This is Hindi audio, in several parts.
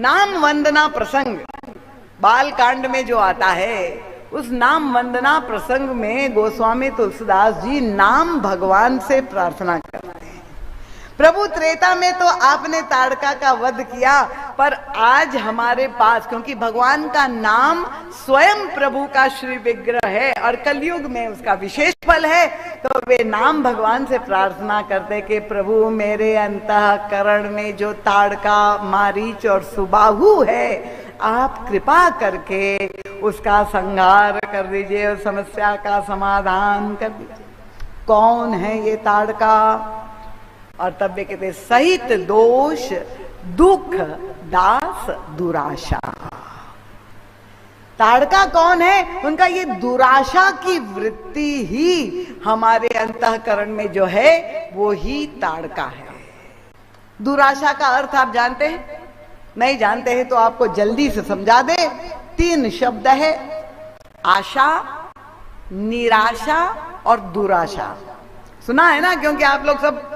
नाम वंदना प्रसंग बाल कांड में जो आता है, उस नाम वंदना प्रसंग में गोस्वामी तुलसीदास जी नाम भगवान से प्रार्थना करते हैं। प्रभु त्रेता में तो आपने ताड़का का वध किया, पर आज हमारे पास, क्योंकि भगवान का नाम स्वयं प्रभु का श्री विग्रह है और कलयुग में उसका विशेष फल है, तो वे नाम भगवान से प्रार्थना करते कि प्रभु मेरे अंतःकरण में जो ताड़का, मारीच और सुबाहु है, आप कृपा करके उसका संहार कर दीजिए और समस्या का समाधान कर दीजिए। कौन है ये ताड़का? और तब वे कहते सहित दोष दुख दास दुराशा। ताड़का कौन है? उनका ये दुराशा की वृत्ति ही हमारे अंतःकरण में जो है वो ही ताड़का है। दुराशा का अर्थ आप जानते हैं? नहीं जानते हैं तो आपको जल्दी से समझा दे। 3 शब्द है, आशा, निराशा और दुराशा। सुना है ना, क्योंकि आप लोग सब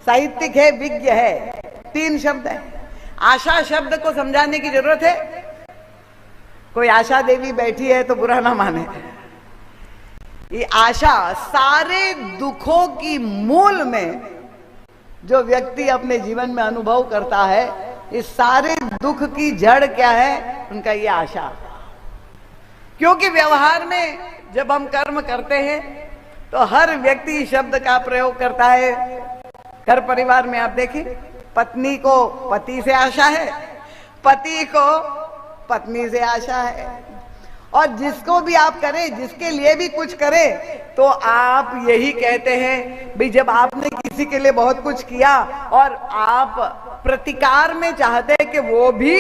साहित्यिक है, विज्ञ है। 3 शब्द है। आशा शब्द को समझाने की जरूरत है? कोई आशा देवी बैठी है तो बुरा ना माने। ये आशा सारे दुखों की मूल में जो व्यक्ति अपने जीवन में अनुभव करता है, इस सारे दुख की जड़ क्या है? उनका ये आशा। क्योंकि व्यवहार में जब हम कर्म करते हैं तो हर व्यक्ति शब्द का प्रयोग करता है। घर परिवार में आप देखें, पत्नी को पति से आशा है, पति को पत्नी से आशा है, और जिसको भी आप करें, जिसके लिए भी कुछ करें, तो आप यही कहते हैं भाई, जब आपने किसी के लिए बहुत कुछ किया और आप प्रतिकार में चाहते हैं कि वो भी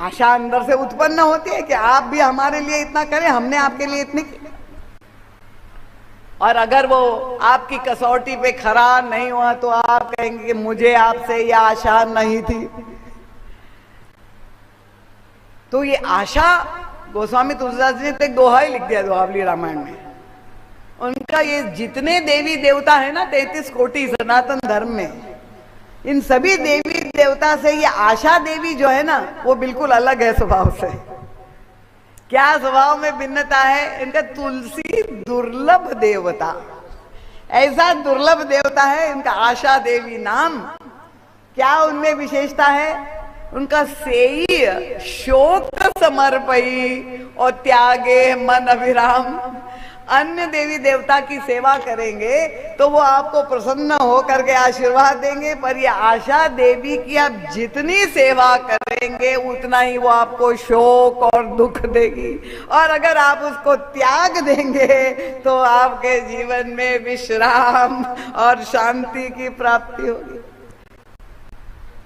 आशा अंदर से उत्पन्न होती है कि आप भी हमारे लिए इतना करें, हमने आपके लिए इतनी की। और अगर वो आपकी कसौटी पे खरा नहीं हुआ तो आप कहेंगे कि मुझे आपसे ये आशा नहीं थी। तो ये आशा, गोस्वामी तुलसीदास जी ने तो एक दोहा ही लिख दिया दोहावली रामायण में। उनका ये जितने देवी देवता है ना, 33 कोटि सनातन धर्म में, इन सभी देवी देवता से ये आशा देवी जो है ना, वो बिल्कुल अलग है स्वभाव से। क्या स्वभाव में भिन्नता है? इनका तुलसी दुर्लभ देवता, ऐसा दुर्लभ देवता है इनका आशा देवी नाम। क्या उनमें विशेषता है? उनका सेई शोक समर्पई और त्यागे मन अभिराम। अन्य देवी देवता की सेवा करेंगे तो वो आपको प्रसन्न हो करके आशीर्वाद देंगे, पर ये आशा देवी की आप जितनी सेवा करेंगे उतना ही वो आपको शोक और दुख देगी, और अगर आप उसको त्याग देंगे तो आपके जीवन में विश्राम और शांति की प्राप्ति होगी।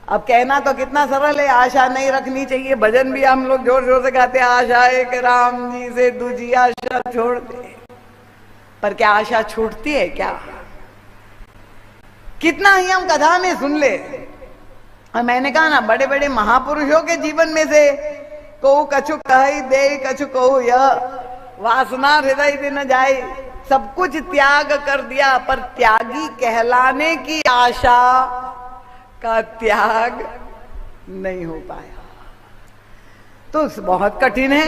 अब कहना तो कितना सरल है, आशा नहीं रखनी चाहिए। भजन भी हम लोग जोर जोर से गाते हैं, आशा एक राम जी से दूजी आशा छोड़ दे। पर क्या आशा छूटती है क्या? कितना ही हम कथा में सुन ले। और मैंने कहा ना, बड़े बड़े महापुरुषों के जीवन में से को कछु कही दे कछु कहू यह वासना हृदय से न जाए, सब कुछ त्याग कर दिया, पर त्यागी कहलाने की आशा का त्याग नहीं हो पाया। तो बहुत कठिन है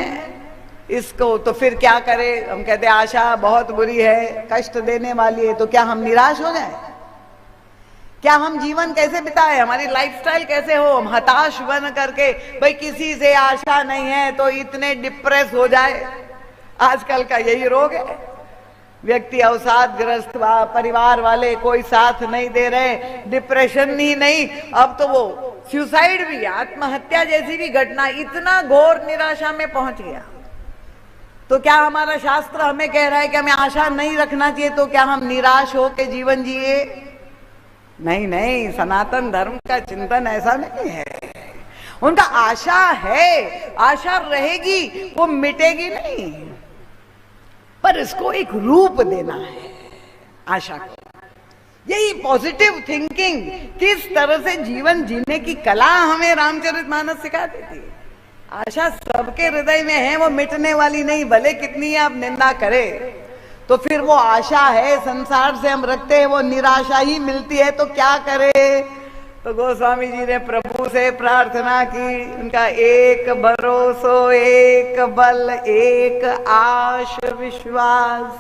इसको। तो फिर क्या करें? हम कहते हैं आशा बहुत बुरी है, कष्ट देने वाली है। तो क्या हम निराश हो जाए? क्या हम जीवन कैसे बिताए? हमारी लाइफस्टाइल कैसे हो? हम हताश बन करके भाई किसी से आशा नहीं है तो इतने डिप्रेस हो जाए। आजकल का यही रोग है। व्यक्ति अवसादग्रस्त, परिवार वाले कोई साथ नहीं दे रहे, डिप्रेशन ही नहीं, अब तो वो सुसाइड भी, आत्महत्या जैसी भी घटना, इतना घोर निराशा में पहुंच गया। तो क्या हमारा शास्त्र हमें कह रहा है कि हमें आशा नहीं रखना चाहिए? तो क्या हम निराश हो के जीवन जिए? नहीं नहीं, सनातन धर्म का चिंतन ऐसा नहीं है। उनका आशा है, आशा रहेगी, वो मिटेगी नहीं, पर इसको एक रूप देना है आशा को। यही पॉजिटिव थिंकिंग, किस तरह से जीवन जीने की कला हमें रामचरितमानस सिखा देती है। आशा सबके हृदय में है, वो मिटने वाली नहीं, भले कितनी आप निंदा करें। तो फिर वो आशा है, संसार से हम रखते हैं, वो निराशा ही मिलती है, तो क्या करें? तो गोस्वामी जी ने प्रभु से प्रार्थना की, उनका एक भरोसो एक बल एक आश विश्वास,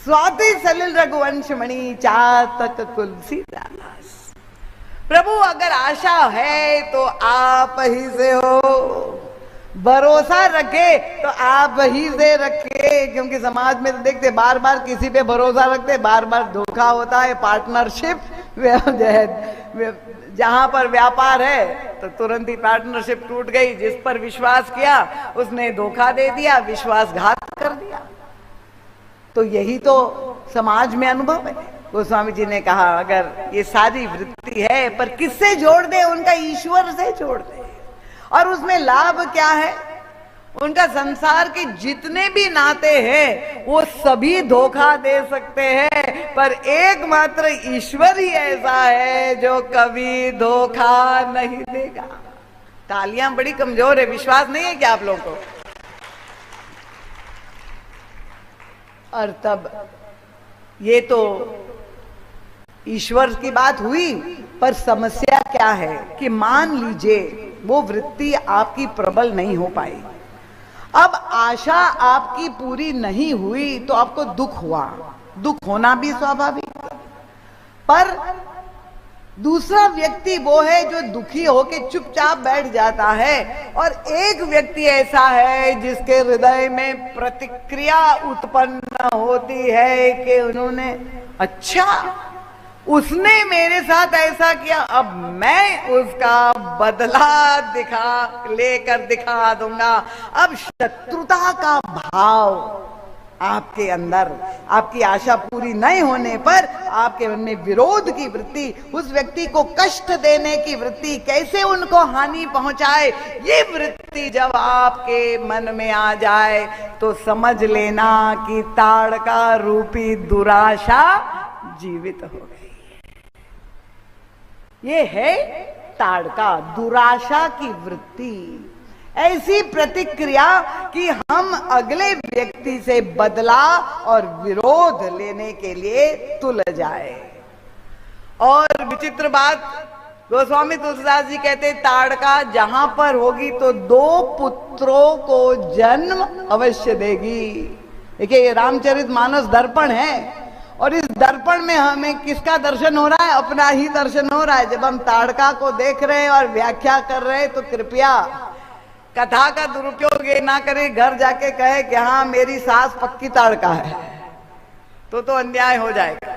स्वाति सलिल रघुवंश मणि चातक तुलसीदास। प्रभु अगर आशा है तो आप ही से हो, भरोसा रखे तो आप ही से रखे। क्योंकि समाज में तो देखते बार बार किसी पे भरोसा रखते, बार बार धोखा होता है। पार्टनरशिप जहां पर व्यापार है तो तुरंत ही पार्टनरशिप टूट गई। जिस पर विश्वास किया उसने धोखा दे दिया, विश्वासघात कर दिया। तो यही तो समाज में अनुभव है। गोस्वामी जी ने कहा अगर ये सारी वृत्ति है, पर किससे जोड़ दे? उनका ईश्वर से जोड़ दे। और उसमें लाभ क्या है? उनका संसार के जितने भी नाते हैं वो सभी धोखा दे सकते हैं, पर एकमात्र ईश्वर ही ऐसा है जो कभी धोखा नहीं देगा। तालियां बड़ी कमजोर है, विश्वास नहीं है क्या आप लोगों को? और तब ये तो ईश्वर की बात हुई, पर समस्या क्या है कि मान लीजिए वो वृत्ति आपकी प्रबल नहीं हो पाई, अब आशा आपकी पूरी नहीं हुई तो आपको दुख हुआ। दुख होना भी स्वाभाविक, पर दूसरा व्यक्ति वो है जो दुखी होके चुपचाप बैठ जाता है, और एक व्यक्ति ऐसा है जिसके हृदय में प्रतिक्रिया उत्पन्न होती है कि उन्होंने अच्छा उसने मेरे साथ ऐसा किया, अब मैं उसका बदला लेकर दिखा दूंगा। अब शत्रुता का भाव आपके अंदर, आपकी आशा पूरी नहीं होने पर आपके मन में विरोध की वृत्ति, उस व्यक्ति को कष्ट देने की वृत्ति, कैसे उनको हानि पहुंचाए, ये वृत्ति जब आपके मन में आ जाए तो समझ लेना कि ताड़का रूपी दुराशा जीवित हो गई। ये है ताड़का, दुराशा की वृत्ति। ऐसी प्रतिक्रिया कि हम अगले व्यक्ति से बदला और विरोध लेने के लिए तुल जाए। और विचित्र बात, गोस्वामी तुलसीदास जी कहते ताड़का जहां पर होगी तो 2 पुत्रों को जन्म अवश्य देगी। देखिए ये रामचरितमानस दर्पण है, और इस दर्पण में हमें किसका दर्शन हो रहा है? अपना ही दर्शन हो रहा है। जब हम ताड़का को देख रहे हैं और व्याख्या कर रहे हैं तो कृपया कथा का दुरुपयोग ये ना करे, घर जाके कहे कि हाँ मेरी सास पक्की ताड़का है, तो अन्याय हो जाएगा।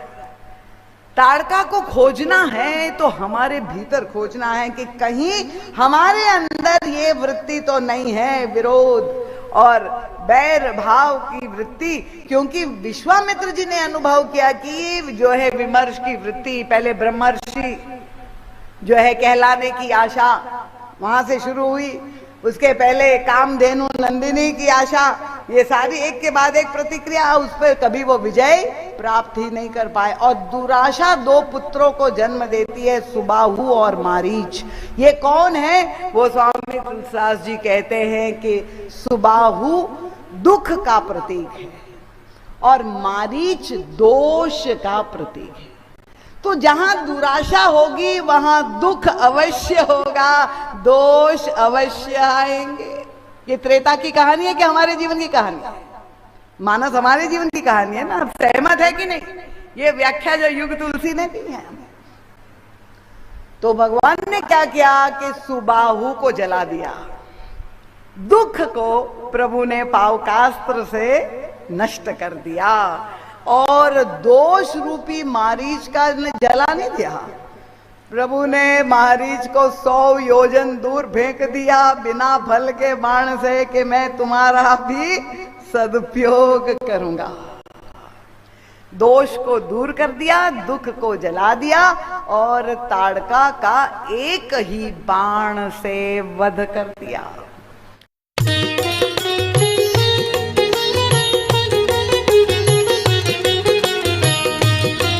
ताड़का को खोजना है तो हमारे भीतर खोजना है कि कहीं हमारे अंदर ये वृत्ति तो नहीं है, विरोध और बैर भाव की वृत्ति। क्योंकि विश्वामित्र जी ने अनुभव किया कि जो है विमर्श की वृत्ति, पहले ब्रह्मर्षि जो है कहलाने की आशा वहां से शुरू हुई, उसके पहले कामधेनु नंदिनी की आशा, ये सारी एक के बाद एक प्रतिक्रिया, उस पर कभी वो विजय प्राप्त ही नहीं कर पाए। और दुराशा 2 पुत्रों को जन्म देती है, सुबाहु और मारीच। ये कौन है? वो स्वामी तुलसीदास जी कहते हैं कि सुबाहु दुख का प्रतीक है और मारीच दोष का प्रतीक है। तो जहां दुराशा होगी वहां दुख अवश्य होगा, दोष अवश्य आएंगे। ये त्रेता की कहानी है कि हमारे जीवन की कहानी है? मानस हमारे जीवन की कहानी है ना। आप सहमत है कि नहीं? ये व्याख्या जो युग तुलसी ने दी है। तो भगवान ने क्या किया कि सुबाहु को जला दिया, दुख को प्रभु ने पावकास्त्र से नष्ट कर दिया, और दोष रूपी मारीच का जला नहीं दिया। प्रभु ने मारीच को 100 योजन दूर फेंक दिया बिना फल के बाण से कि मैं तुम्हारा भी सदुपयोग करूंगा। दोष को दूर कर दिया, दुख को जला दिया, और ताड़का का एक ही बाण से वध कर दिया।